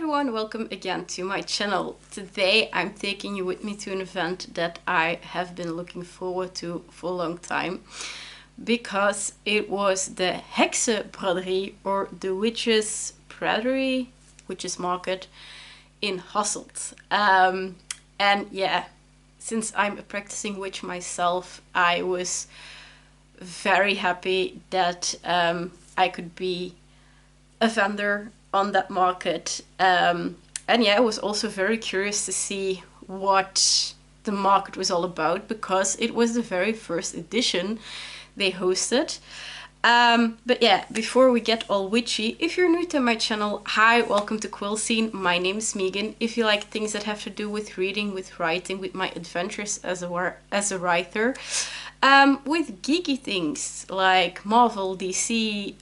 everyone, welcome again to my channel. Today I'm taking you with me to an event that I have been looking forward to for a long time, because it was the Heksenbraderie, or the Witches Braderie, Witches Market in Hasselt. And yeah, since I'm a practicing witch myself, I was very happy that I could be a vendor on that market. And yeah, I was also very curious to see what the market was all about, because it was the very first edition they hosted. But yeah, before we get all witchy, if you're new to my channel, hi, welcome to Quillscene. My name is Megan. If you like things that have to do with reading, with writing, with my adventures as a writer, with geeky things like Marvel, DC,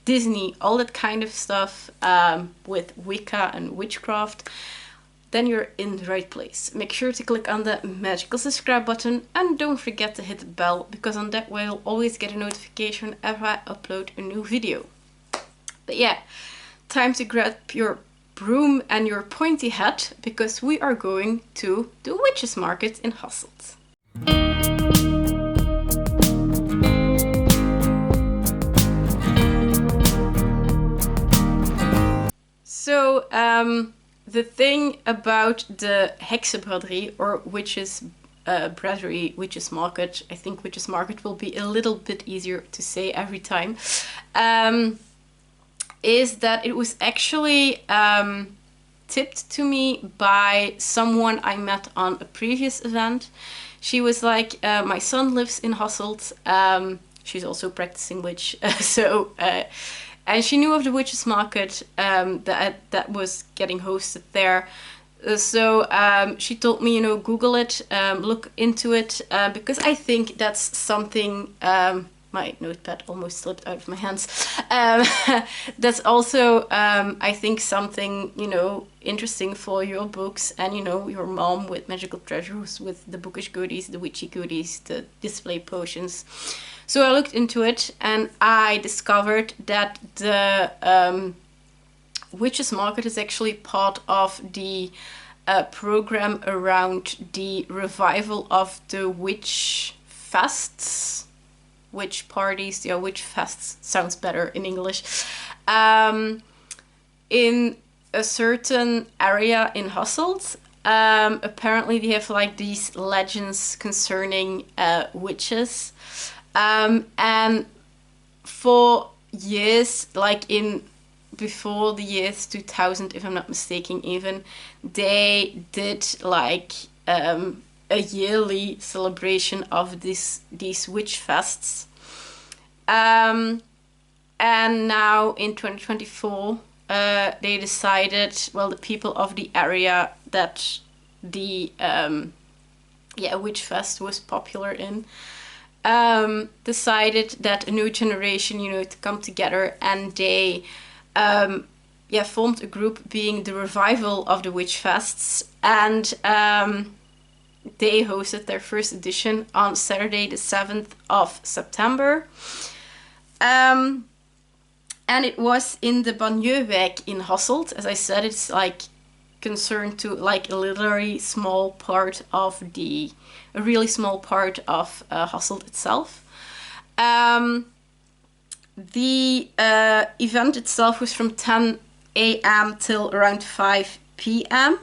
Disney, all that kind of stuff, with Wicca and witchcraft, then you're in the right place. Make sure to click on the magical subscribe button and don't forget to hit the bell, because on that way you'll always get a notification whenever I upload a new video. But yeah, time to grab your broom and your pointy hat, because we are going to the Witches Market in Hasselt. So, the thing about the Heksenbraderie, or Witches Braderie, Witches Market, I think Witches Market will be a little bit easier to say every time, is that it was actually tipped to me by someone I met on a previous event. She was like, my son lives in Hasselt, she's also a practicing witch, and she knew of the Witches Market that was getting hosted there. So she told me, Google it, look into it, because I think that's something, my notepad almost slipped out of my hands. That's also, I think, something, interesting for your books and, your mom with magical treasures, with the bookish goodies, the witchy goodies, the display potions. So I looked into it and I discovered that the Witches Market is actually part of the program around the revival of the witch fests, witch parties, yeah, witch fests sounds better in English, in a certain area in Hasselt. Apparently they have like these legends concerning witches. And for years, like before the year 2000, if I'm not mistaken, even, they did like a yearly celebration of these witch fests. And now in 2024, they decided, well, the people of the area that the witch fest was popular in, decided that a new generation, to come together, and they formed a group being the revival of the witch fests, and they hosted their first edition on Saturday the 7th of September, and it was in the Banlieuwijk in Hasselt. As I said, it's like concerned to like a really small part of a really small part of Hasselt itself. The event itself was from 10 a.m. till around 5 p.m.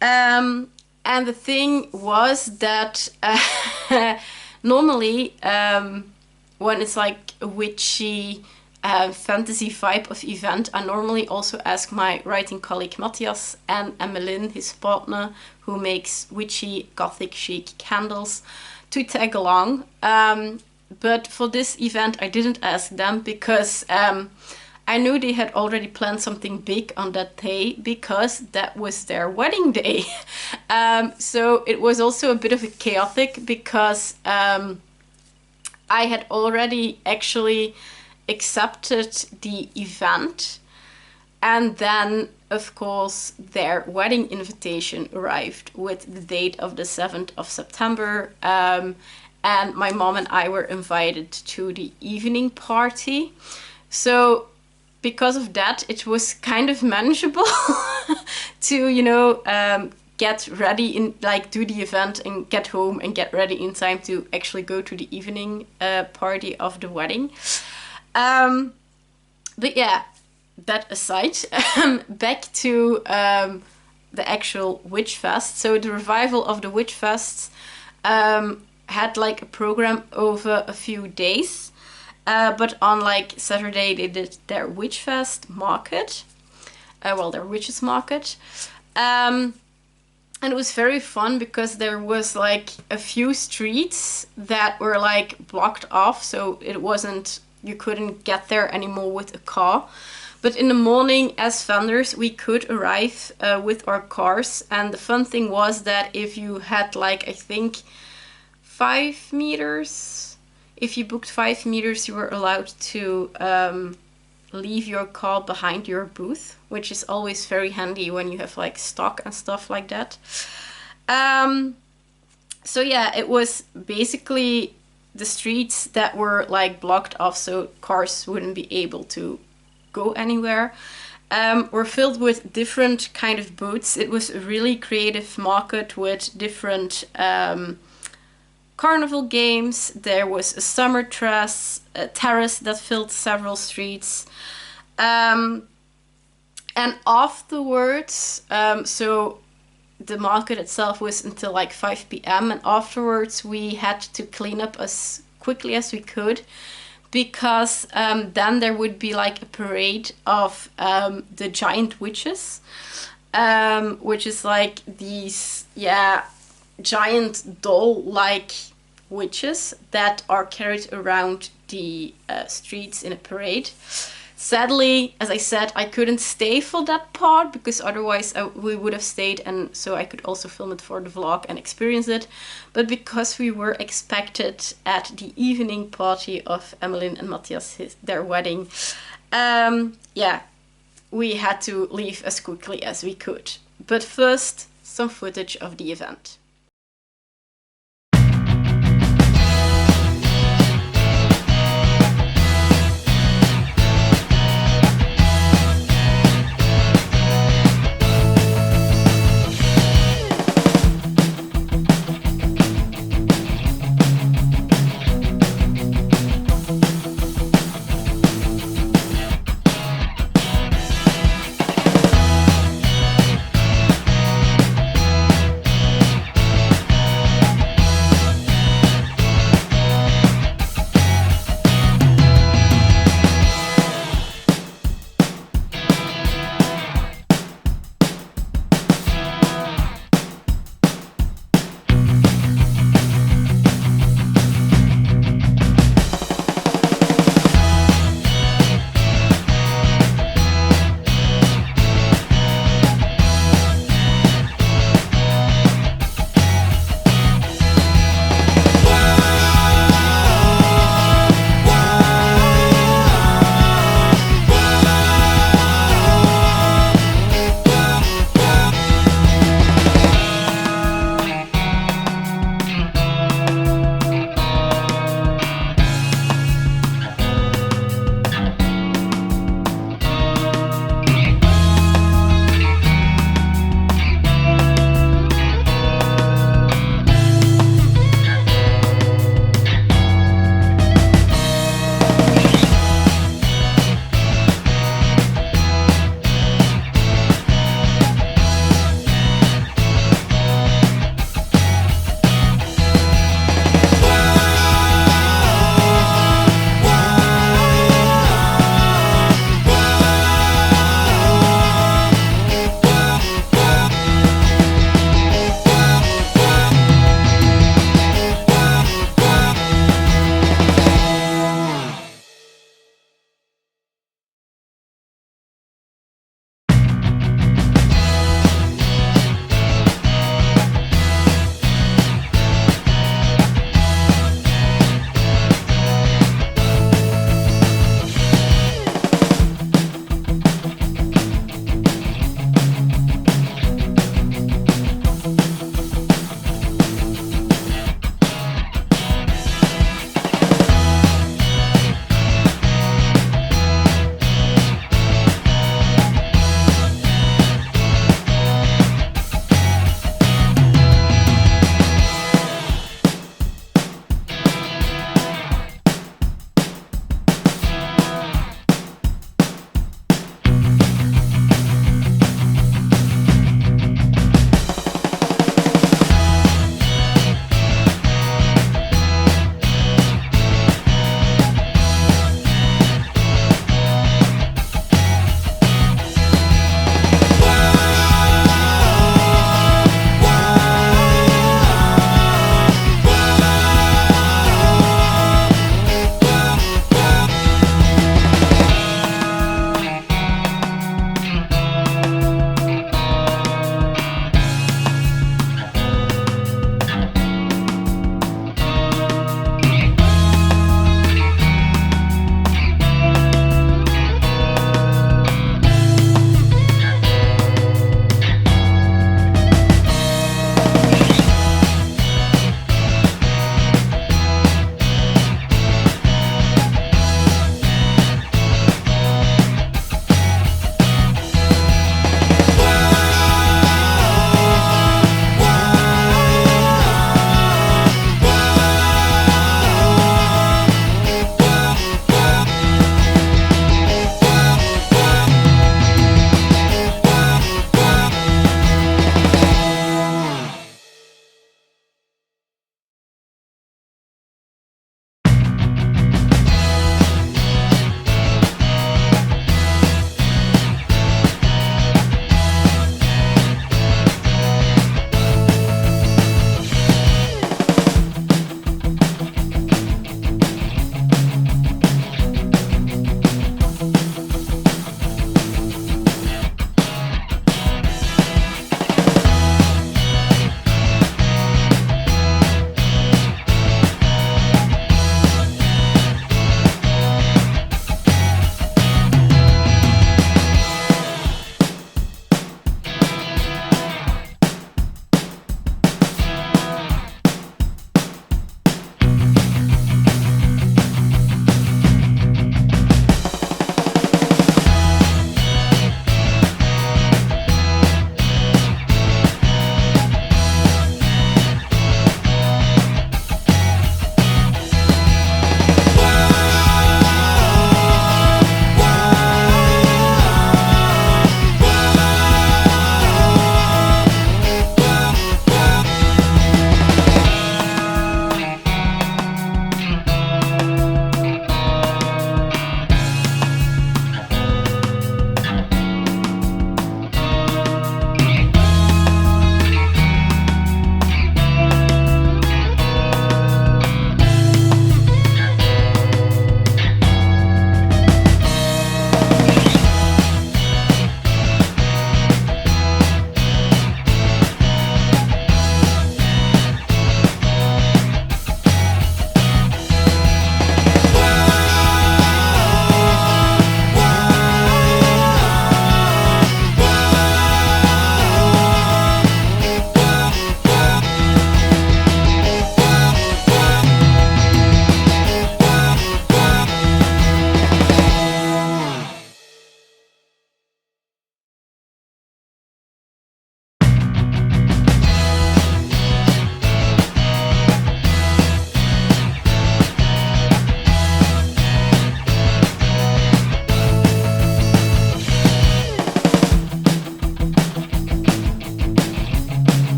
And the thing was that normally when it's like a witchy fantasy vibe of event, I normally also ask my writing colleague Mathias and Emmeline, his partner, who makes witchy gothic chic candles, to tag along. But for this event I didn't ask them, because I knew they had already planned something big on that day, because that was their wedding day. So it was also a bit of a chaotic, because I had already actually accepted the event, and then of course their wedding invitation arrived with the date of the 7th of September, and my mom and I were invited to the evening party. So because of that, it was kind of manageable to, you know, get ready in, like, do the event and get home and get ready in time to actually go to the evening party of the wedding. But yeah, that aside, back to the actual Witch Fest. So the revival of the Witch Fest had like a program over a few days. But on like Saturday they did their Witch Fest market. Well, their witches market. And it was very fun because there was like a few streets that were like blocked off. So it wasn't, you couldn't get there anymore with a car. But in the morning, as vendors, we could arrive with our cars. And the fun thing was that if you had like, I think, 5 meters, if you booked 5 meters, you were allowed to leave your car behind your booth, which is always very handy when you have like stock and stuff like that. So yeah, it was basically the streets that were like blocked off so cars wouldn't be able to go anywhere, were filled with different kind of booths. It was a really creative market with different carnival games. There was a summer terrace that filled several streets. And afterwards, so the market itself was until like 5 p.m. and afterwards we had to clean up as quickly as we could, because then there would be like a parade of the giant witches, which is like these, giant doll-like witches that are carried around the streets in a parade. Sadly, as I said, I couldn't stay for that part because otherwise we would have stayed, and so I could also film it for the vlog and experience it. But because we were expected at the evening party of Emmeline and Mathias, their wedding, we had to leave as quickly as we could. But first, some footage of the event.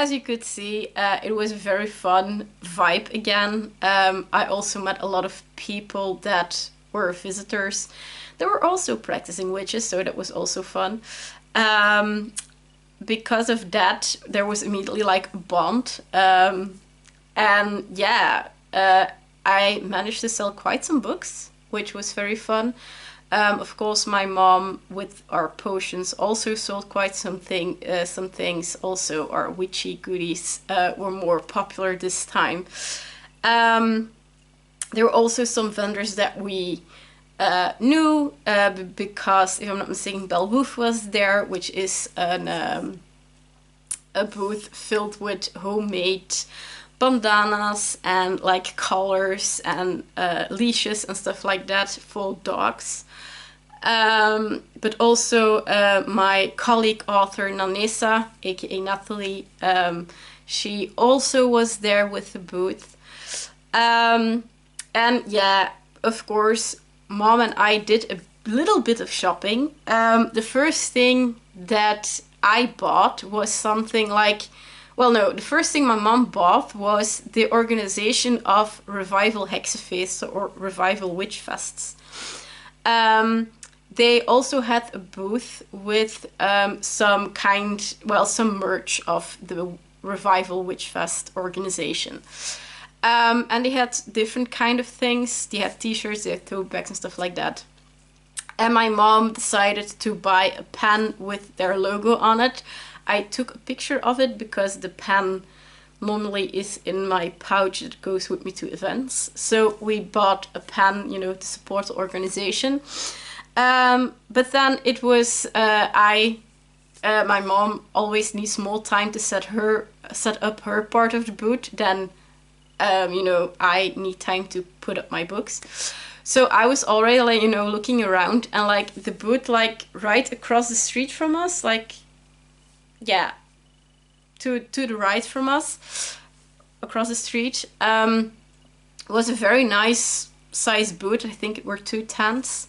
as you could see, it was a very fun vibe again. I also met a lot of people that were visitors. They were also practicing witches, so that was also fun. Because of that, there was immediately like a bond. And yeah, I managed to sell quite some books, which was very fun. Of course, my mom, with our potions, also sold quite some things. Also, our witchy goodies were more popular this time. There were also some vendors that we knew, because, if I'm not mistaken, Belwoof was there, which is a booth filled with homemade bandanas and like collars and leashes and stuff like that for dogs. But also my colleague author Nanesa, aka Natalie, she also was there with the booth. And yeah, of course, Mom and I did a little bit of shopping. The first thing that I bought was something like, well, no, the first thing my mom bought was the organization of Revival Hexafeesten or Revival Witchfests. They also had a booth with some merch of the Revival Witchfest organization. And they had different kind of things. They had t-shirts, they had tote bags and stuff like that. And my mom decided to buy a pen with their logo on it. I took a picture of it because the pen normally is in my pouch that goes with me to events. So we bought a pen, you know, to support the organization. But then it was, my mom always needs more time to set up her part of the booth than, you know, I need time to put up my books. So I was already, like, you know, looking around, and like the booth, like right across the street from us, like, yeah, to the right from us, across the street, was a very nice size booth. I think it were 2 tents,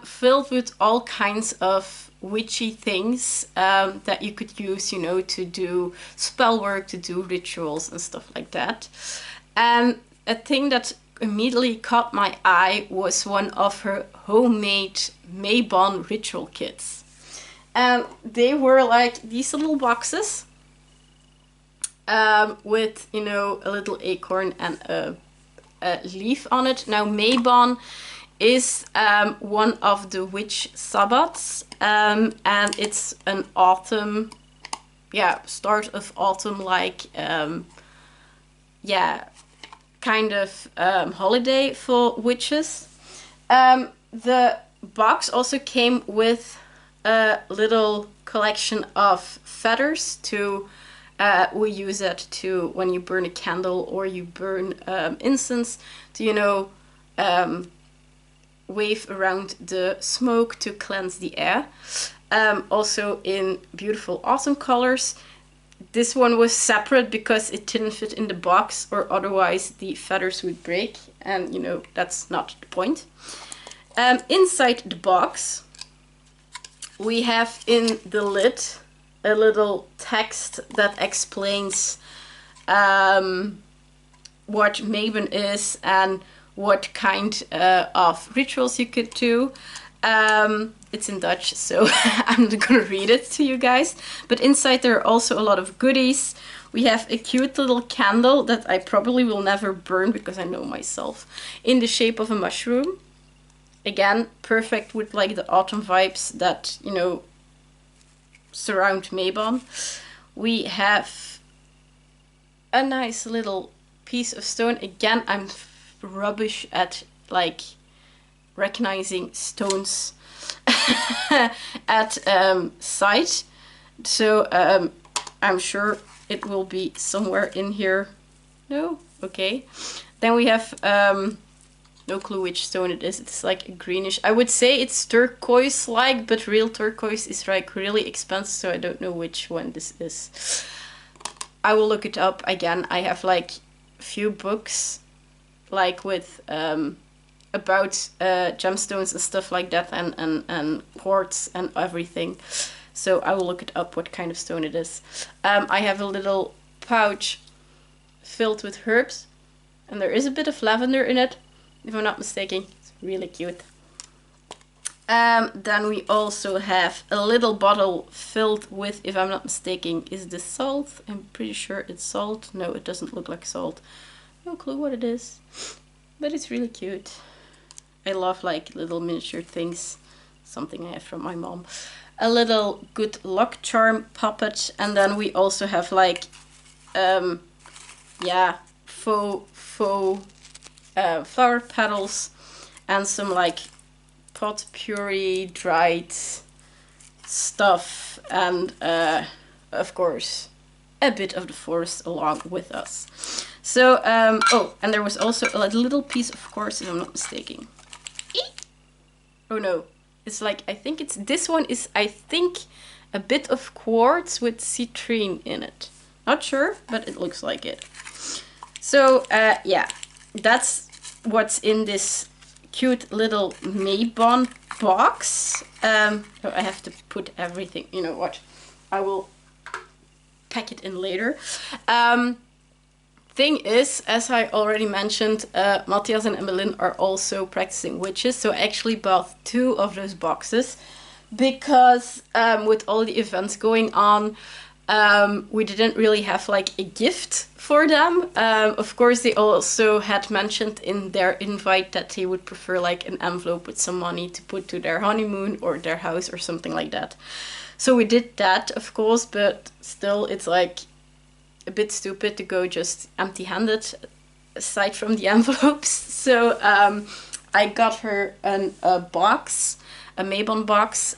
filled with all kinds of witchy things that you could use, you know, to do spell work, to do rituals and stuff like that. And a thing that immediately caught my eye was one of her homemade Maybon ritual kits. And they were like these little boxes with, you know, a little acorn and a leaf on it. Now, Maybon is one of the witch sabbats, and it's an autumn, start of autumn, like, kind of holiday for witches. The box also came with a little collection of feathers to, we use it to, when you burn a candle or you burn incense, to, you know, wave around the smoke to cleanse the air. Also in beautiful autumn colors. This one was separate because it didn't fit in the box, or otherwise the feathers would break, and, you know, that's not the point. Inside the box, we have in the lid a little text that explains what Maybon is and what kind of rituals you could do. It's in Dutch, so I'm not gonna read it to you guys. But inside there are also a lot of goodies. We have a cute little candle that I probably will never burn because I know myself, in the shape of a mushroom. Again, perfect with like the autumn vibes that, you know, surround Maybon. We have a nice little piece of stone. Again, I'm rubbish at like recognizing stones at sight, so I'm sure it will be somewhere in here. No? Okay. Then we have no clue which stone it is. It's like a greenish, I would say it's turquoise like, but real turquoise is like really expensive, so I don't know which one this is. I will look it up again. I have like a few books like with about gemstones and stuff like that, and quartz and everything. So I will look it up what kind of stone it is. I have a little pouch filled with herbs, and there is a bit of lavender in it, if I'm not mistaken. It's really cute. Then we also have a little bottle filled with, if I'm not mistaken, is this salt? I'm pretty sure it's salt. No, it doesn't look like salt. No clue what it is, but it's really cute. I love like little miniature things. Something I have from my mom. A little good luck charm puppet, and then we also have like, yeah, faux flower petals, and some like pot puree dried stuff, and of course a bit of the forest along with us. So oh, and there was also a little piece of quartz, if I'm not mistaken. Oh no, it's like, I think it's, this one is, I think, a bit of quartz with citrine in it. Not sure, but it looks like it. So yeah, that's what's in this cute little Maybon box. Oh, I have to put everything, you know what, I will pack it in later. Thing is, as I already mentioned, Mathias and Emmeline are also practicing witches, so I actually bought 2 of those boxes because with all the events going on, we didn't really have like a gift for them. Of course, they also had mentioned in their invite that they would prefer like an envelope with some money to put to their honeymoon or their house or something like that. So we did that, of course, but still it's like a bit stupid to go just empty-handed aside from the envelopes. So I got her a box, a Maybon box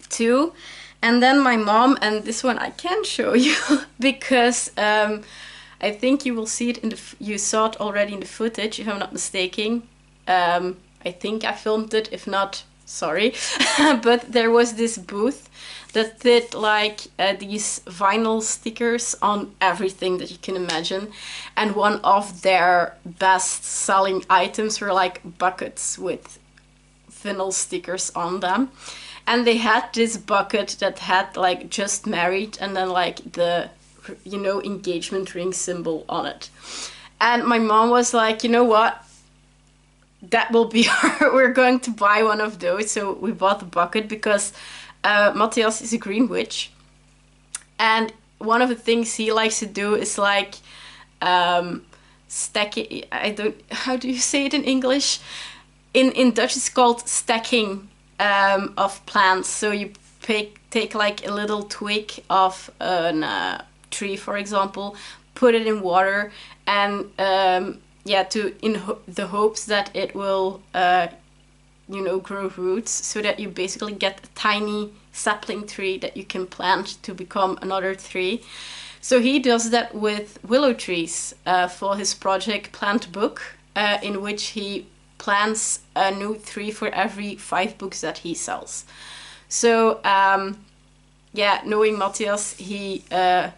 too. And then my mom, and this one I can show you because I think you will see it in the, you saw it already in the footage, if I'm not mistaken. I think I filmed it, if not, sorry. But there was this booth that did like these vinyl stickers on everything that you can imagine. And one of their best selling items were like buckets with vinyl stickers on them. And they had this bucket that had like just married and then like the, you know, engagement ring symbol on it. And my mom was like, you know what? That will be our, we're going to buy one of those. So we bought the bucket because Mathias is a green witch. And one of the things he likes to do is like stacking, I don't, how do you say it in English? In Dutch it's called stacking of plants. So you take like a little twig of a tree, for example, put it in water, and yeah, in the hopes that it will you know, grow roots, so that you basically get a tiny sapling tree that you can plant to become another tree. So he does that with willow trees for his project Plant Book, in which he plants a new tree for every 5 books that he sells. So yeah, knowing Mathias, he a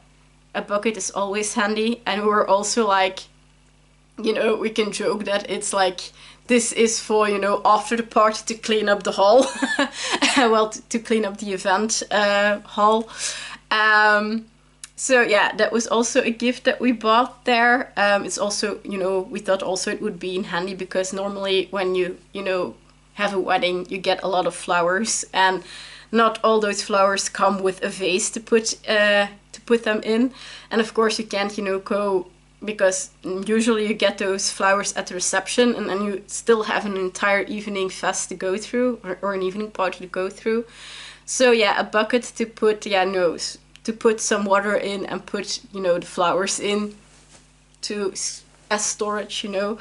bucket is always handy. And we're also like, you know, we can joke that it's like, this is for, you know, after the party to clean up the hall. Well, to clean up the event hall. So yeah, that was also a gift that we bought there. It's also, you know, we thought also it would be in handy because normally when you know, have a wedding, you get a lot of flowers, and not all those flowers come with a vase to put them in. And of course you can't, you know, go, because usually you get those flowers at the reception and then you still have an entire evening fest to go through, or an evening party to go through. So yeah, a bucket to put, yeah, no, to put some water in and put, you know, the flowers in to as storage, you know,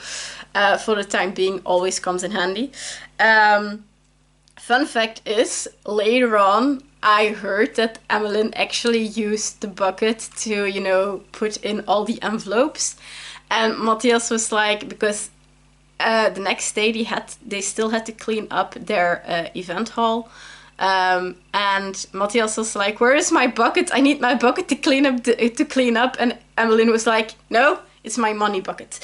for the time being, always comes in handy. Fun fact is, later on I heard that Emmeline actually used the bucket to, you know, put in all the envelopes. And Mathias was like, because the next day they still had to clean up their event hall. And Mathias was like, where is my bucket? I need my bucket to clean up. And Emmeline was like, no, it's my money bucket.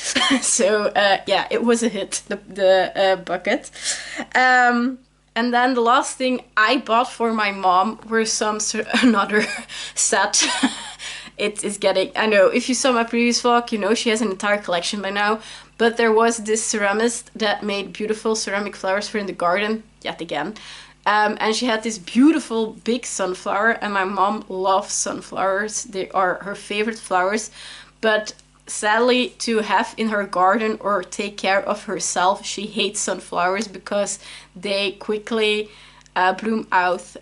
So yeah, it was a hit, the bucket. And then the last thing I bought for my mom were some another set. It is getting, I know, if you saw my previous vlog, you know she has an entire collection by now. But there was this ceramist that made beautiful ceramic flowers for in the garden, yet again. And she had this beautiful big sunflower, and my mom loves sunflowers. They are her favorite flowers. But sadly, to have in her garden or take care of herself, she hates sunflowers because they quickly bloom out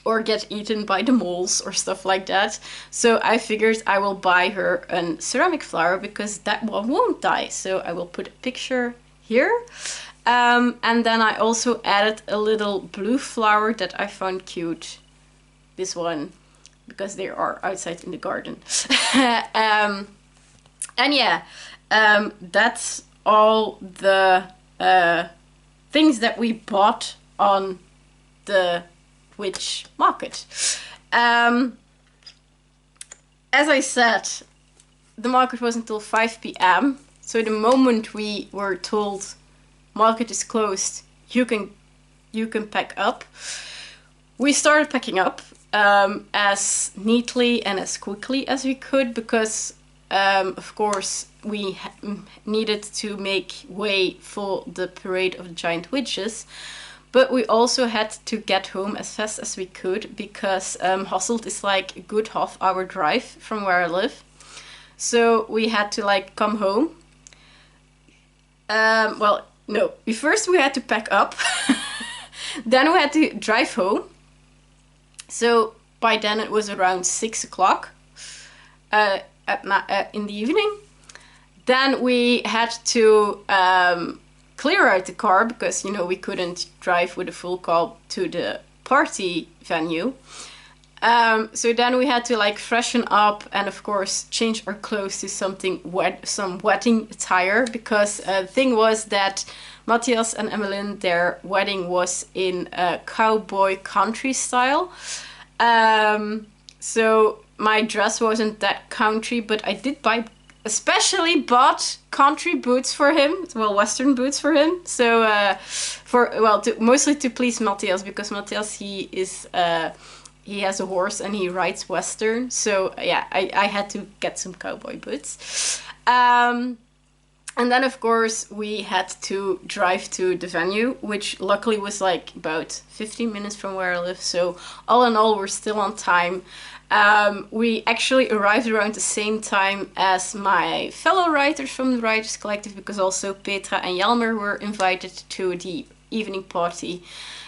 or get eaten by the moles or stuff like that. So I figured I will buy her a ceramic flower because that one won't die. So I will put a picture here. And then I also added a little blue flower that I found cute. This one, because they are outside in the garden. And yeah, that's all the things that we bought on the witch market. As I said, the market was until 5 p.m. So the moment we were told market is closed, you can pack up, we started packing up as neatly and as quickly as we could, because of course we needed to make way for the parade of the giant witches. But we also had to get home as fast as we could, because Hasselt is like a good half-hour drive from where I live. So we had to like come home. Well, no, first we had to pack up. Then we had to drive home. So by then it was around 6 o'clock in the evening. Then we had to clear out the car, because, you know, we couldn't drive with a full car to the party venue. So then we had to like freshen up and of course change our clothes to something wet, some wedding attire, because the thing was that Mathias and Emmeline, their wedding was in a cowboy country style. So my dress wasn't that country, but I did especially bought country boots for him, well, Western boots for him. So mostly to please Mathias, because Mathias, he has a horse and he rides Western. So yeah, I had to get some cowboy boots. And then of course we had to drive to the venue, which luckily was like about 15 minutes from where I live. So all in all, we're still on time. We actually arrived around the same time as my fellow writers from the Writers Collective, because also Petra and Jelmer were invited to the evening party.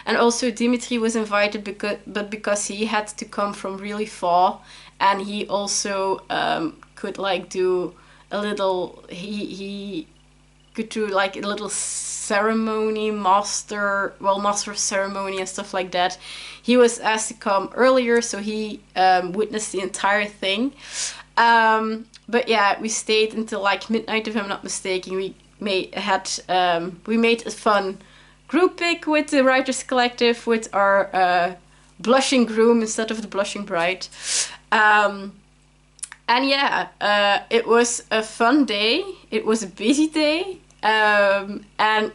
And also Dimitri was invited, because he had to come from really far, and he also could like do a little, he could do like a little ceremony, master of ceremony and stuff like that. He was asked to come earlier, so he witnessed the entire thing. But yeah, we stayed until like midnight, if I'm not mistaken. We made a fun group pic with the Writers Collective, with our blushing groom instead of the blushing bride. And yeah, it was a fun day. It was a busy day. And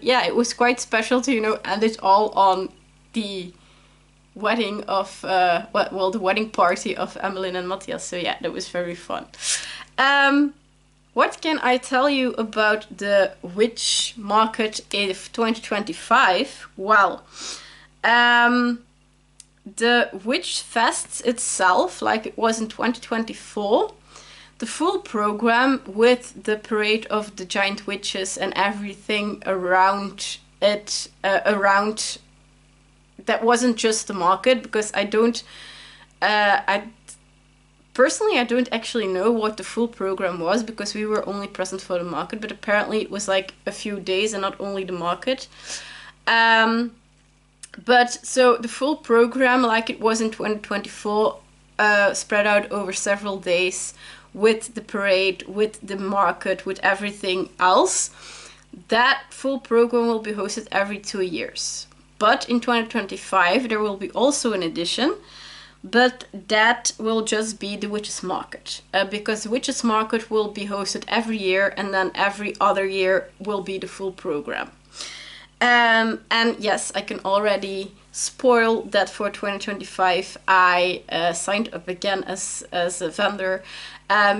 yeah, it was quite special to, you know, end it all on the wedding of, the wedding party of Emmeline and Mathias. So yeah, that was very fun. What can I tell you about the witch market of 2025? Well, the Witch Fest itself, like it was in 2024, the full program with the parade of the giant witches and everything around it, that wasn't just the market, because I personally don't actually know what the full program was, because we were only present for the market, but apparently it was like a few days and not only the market. But so the full program, like it was in 2024, spread out over several days, with the parade, with the market, with everything else. That full program will be hosted every 2 years. But in 2025 there will be also an edition, but that will just be the Witches Market, because the Witches Market will be hosted every year, and then every other year will be the full program. And yes, I can already spoil that for 2025 I signed up again as a vendor,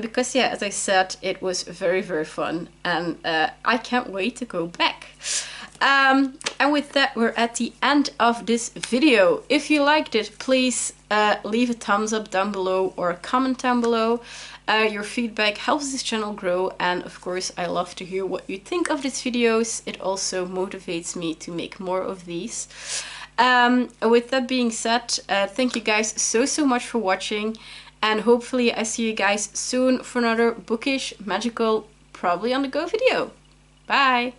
because yeah, as I said, it was very, very fun, and I can't wait to go back. And with that, we're at the end of this video. If you liked it, please leave a thumbs up down below or a comment down below. Your feedback helps this channel grow, and of course I love to hear what you think of these videos. It also motivates me to make more of these. With that being said, thank you guys so much for watching, and hopefully I see you guys soon for another bookish, magical, probably on the go video. Bye!